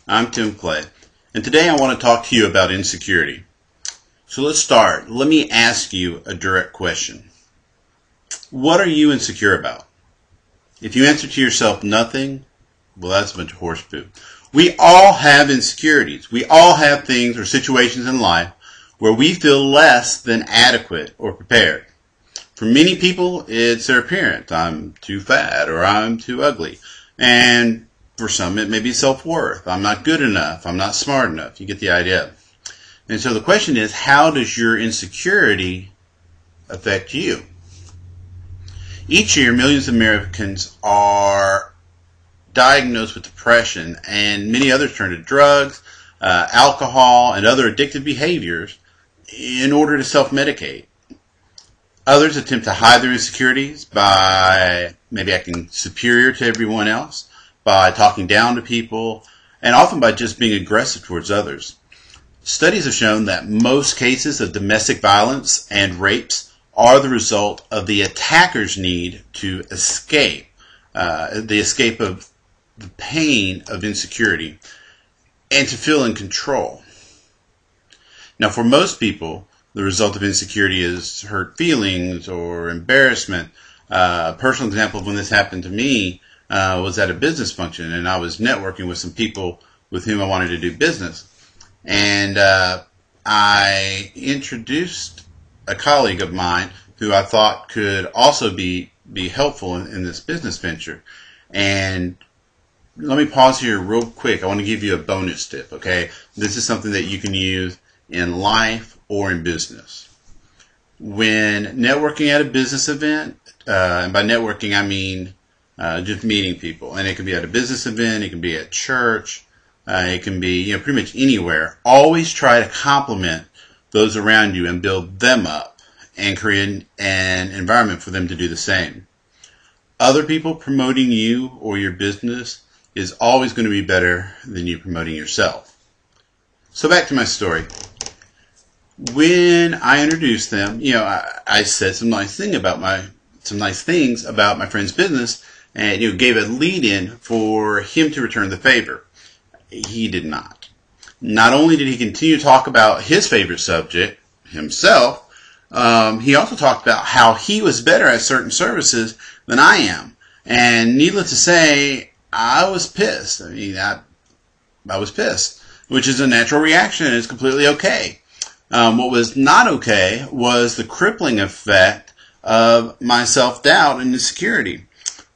I'm Tim Clay, and today I want to talk to you about insecurity. So let's start. Let me ask you a direct question. What are you insecure about? If you answer to yourself nothing, well, that's a bunch of horse poop. We all have insecurities. We all have things or situations in life where we feel less than adequate or prepared. For many people, it's their appearance. I'm too fat or I'm too ugly. And for some, it may be self-worth. I'm not good enough. I'm not smart enough. You get the idea. And so the question is, how does your insecurity affect you? Each year, millions of Americans are diagnosed with depression, and many others turn to drugs, alcohol, and other addictive behaviors in order to self-medicate. Others attempt to hide their insecurities by maybe acting superior to everyone else, by talking down to people, and often by just being aggressive towards others. Studies have shown that most cases of domestic violence and rapes are the result of the attacker's need to escape, the escape of the pain of insecurity, and to feel in control. Now, for most people, the result of insecurity is hurt feelings or embarrassment. A personal example of when this happened to me was at a business function, and I was networking with some people with whom I wanted to do business. And I introduced a colleague of mine who I thought could also be helpful in this business venture. And let me pause here real quick. I want to give you a bonus tip, okay? This is something that you can use in life or in business. When networking at a business event, and by networking I mean just meeting people, and it can be at a business event, it can be at church, it can be pretty much anywhere. Always try to compliment those around you and build them up and create an environment for them to do the same. Other people promoting you or your business is always going to be better than you promoting yourself. So back to my story. When I introduced them, I said some nice things about my friend's business, and gave a lead-in for him to return the favor. He did not. Not only did he continue to talk about his favorite subject, himself, he also talked about how he was better at certain services than I am. And needless to say, I was pissed. I was pissed, which is a natural reaction and it's completely okay. What was not okay was the crippling effect of my self-doubt and insecurity.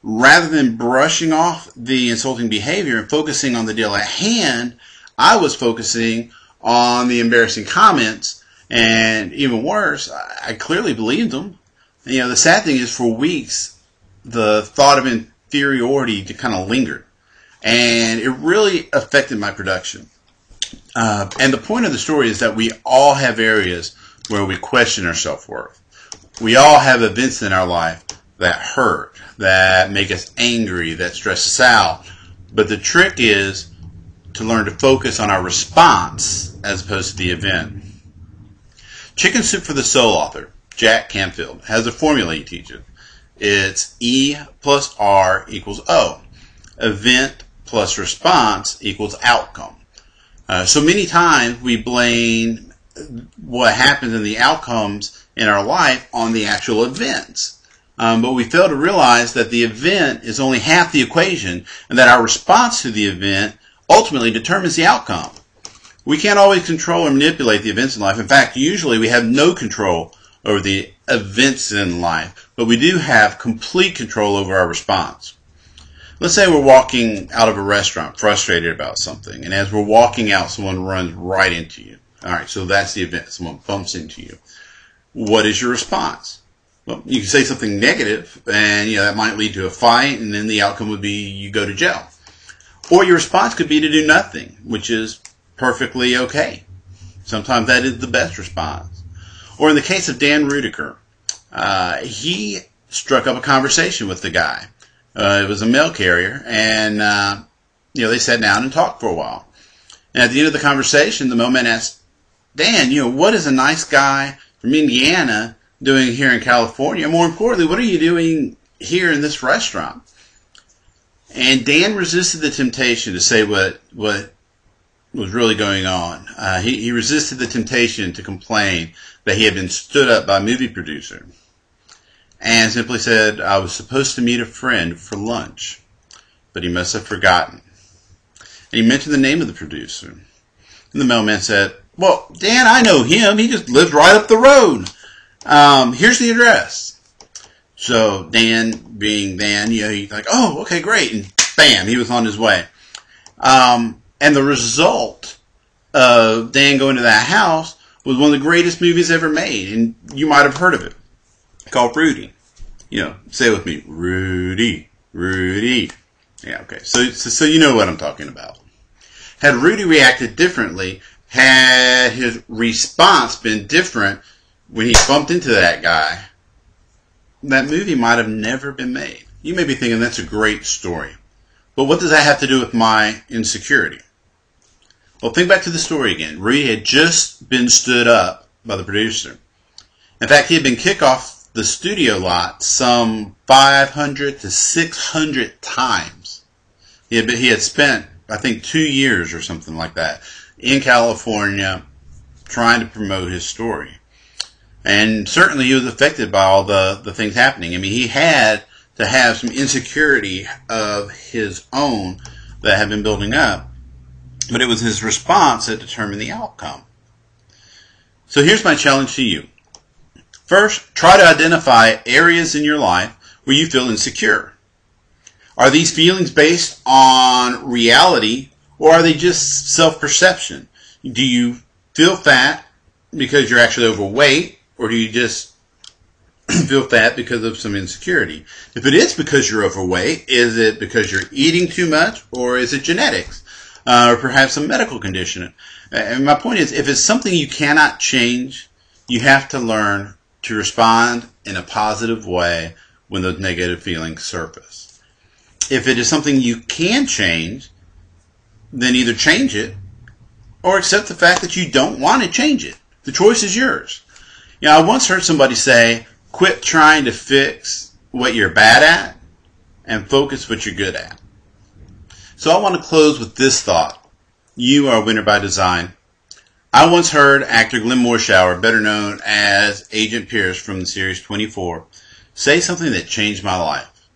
Rather than brushing off the insulting behavior and focusing on the deal at hand, I was focusing on the embarrassing comments, and even worse, I clearly believed them. The sad thing is, for weeks, the thought of inferiority kind of lingered, and it really affected my production. And the point of the story is that we all have areas where we question our self-worth. We all have events in our life that hurt, that make us angry, that stress us out. But the trick is to learn to focus on our response as opposed to the event. Chicken Soup for the Soul author, Jack Canfield, has a formula he teaches. It's E plus R equals O. Event plus response equals outcome. So many times we blame what happens in the outcomes in our life on the actual events. But we fail to realize that the event is only half the equation and that our response to the event ultimately determines the outcome. We can't always control or manipulate the events in life. In fact, usually we have no control over the events in life, but we do have complete control over our response. Let's say we're walking out of a restaurant frustrated about something, and as we're walking out, someone runs right into you. All right, so that's the event. Someone bumps into you. What is your response? Well, you can say something negative, and that might lead to a fight, and then the outcome would be you go to jail. Or your response could be to do nothing, which is perfectly okay. Sometimes that is the best response. Or in the case of Dan Rudiker, he struck up a conversation with the guy. It was a mail carrier, and they sat down and talked for a while. And at the end of the conversation, the mailman asked, Dan, what is a nice guy from Indiana doing here in California? More importantly, what are you doing here in this restaurant? And Dan resisted the temptation to say what was really going on. He resisted the temptation to complain that he had been stood up by a movie producer and simply said, I was supposed to meet a friend for lunch, but he must have forgotten. And he mentioned the name of the producer. And the mailman said, well, Dan, I know him. He just lives right up the road. Here's the address. So Dan, being Dan, he's like, oh, okay, great. And bam, he was on his way. And the result of Dan going to that house was one of the greatest movies ever made. And you might have heard of it. Called Rudy. Say it with me. Rudy. Rudy. Yeah, okay. So you know what I'm talking about. Had Rudy reacted differently, had his response been different when he bumped into that guy, that movie might have never been made. You may be thinking that's a great story. But what does that have to do with my insecurity? Well, think back to the story again. Rudy had just been stood up by the producer. In fact, he had been kicked off the studio lot some 500 to 600 times. He had spent, I think, 2 years or something like that in California trying to promote his story. And certainly he was affected by all the things happening. I mean, he had to have some insecurity of his own that had been building up. But it was his response that determined the outcome. So here's my challenge to you. First, try to identify areas in your life where you feel insecure. Are these feelings based on reality, or are they just self-perception? Do you feel fat because you're actually overweight, or do you just feel fat because of some insecurity? If it is because you're overweight, is it because you're eating too much, or is it genetics? Or perhaps some medical condition? And my point is, if it's something you cannot change, you have to learn to respond in a positive way when those negative feelings surface. If it is something you can change, then either change it or accept the fact that you don't want to change it. The choice is yours. I once heard somebody say, quit trying to fix what you're bad at and focus what you're good at. So I want to close with this thought. You are a winner by design. I once heard actor Glenn Morshower, better known as Agent Pierce from the series 24, say something that changed my life.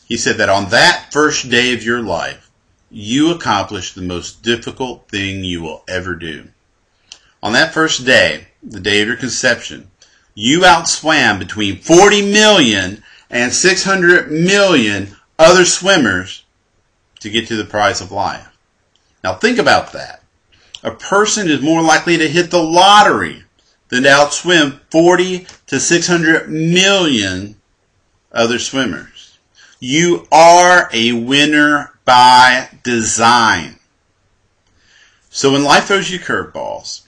He said that on that first day of your life, you accomplished the most difficult thing you will ever do. On that first day, the day of your conception, you outswam between 40 million and 600 million other swimmers to get to the prize of life. Now think about that. A person is more likely to hit the lottery than to outswim 40 to 600 million other swimmers. You are a winner by design. So when life throws you curveballs,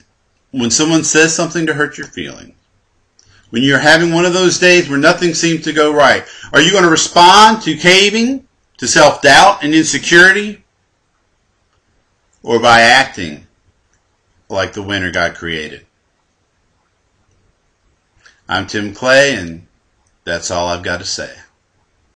when someone says something to hurt your feelings, when you're having one of those days where nothing seems to go right, are you going to respond to caving, to self-doubt and insecurity, or by acting like the winner God created? I'm Tim Clay, and that's all I've got to say.